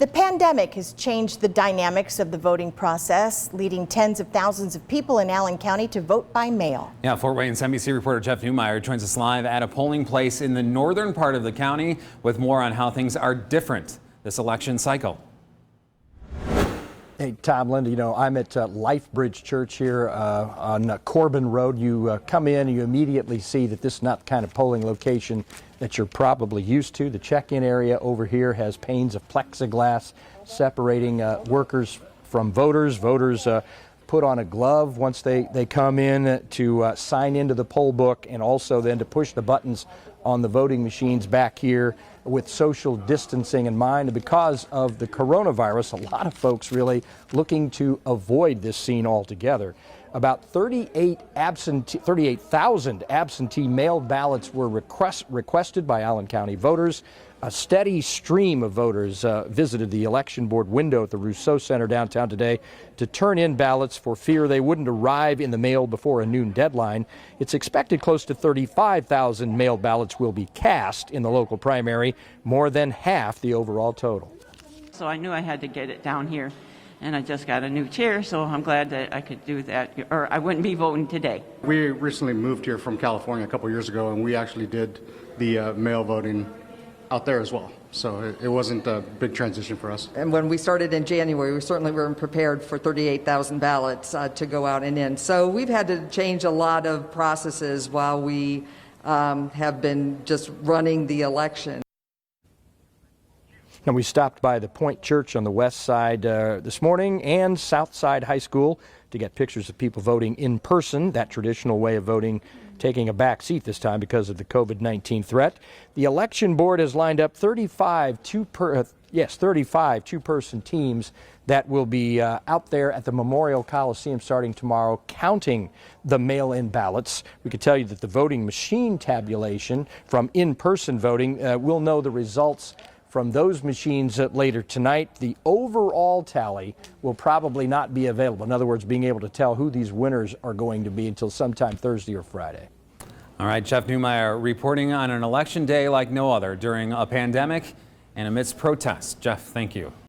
The pandemic has changed the dynamics of the voting process, leading tens of thousands of people in Allen County to vote by mail. Yeah, Fort Wayne's NBC reporter Jeff Newmeyer joins us live at a polling place in the northern part of the county with more on how things are different this election cycle. Hey, Tom, Linda, you know, I'm at Life Bridge Church here on Corbin Road. You come in and you immediately see that this is not the kind of polling location that you're probably used to. The check-in area over here has panes of plexiglass separating workers from voters. Voters put on a glove once they come in to sign into the poll book, and also then to push the buttons on the voting machines back here with social distancing in mind. And because of the coronavirus, a lot of folks really looking to avoid this scene altogether. About 38,000 absentee mailed ballots were requested by Allen County voters. A steady stream of voters visited the election board window at the Rousseau Center downtown today to turn in ballots for fear they wouldn't arrive in the mail before a noon deadline. It's expected close to 35,000 mailed ballots will be cast in the local primary, more than half the overall total. So I knew I had to get it down here, and I just got a new chair, so I'm glad that I could do that, or I wouldn't be voting today. We recently moved here from California a couple years ago, and we actually did the mail voting out there as well. So it wasn't a big transition for us. And when we started in January, we certainly weren't prepared for 38,000 ballots to go out and in. So we've had to change a lot of processes while we have been just running the election. Now, we stopped by the Point Church on the west side this morning and Southside High School to get pictures of people voting in person, that traditional way of voting taking a back seat this time because of the COVID-19 threat. The election board has lined up 35 two-person teams that will be out there at the Memorial Coliseum starting tomorrow counting the mail-in ballots. We can tell you that the voting machine tabulation from in-person voting, we'll know the results from those machines later tonight. The overall tally will probably not be available. In other words, being able to tell who these winners are going to be until sometime Thursday or Friday. All right, Jeff Newmeyer reporting on an election day like no other during a pandemic and amidst protests. Jeff, thank you.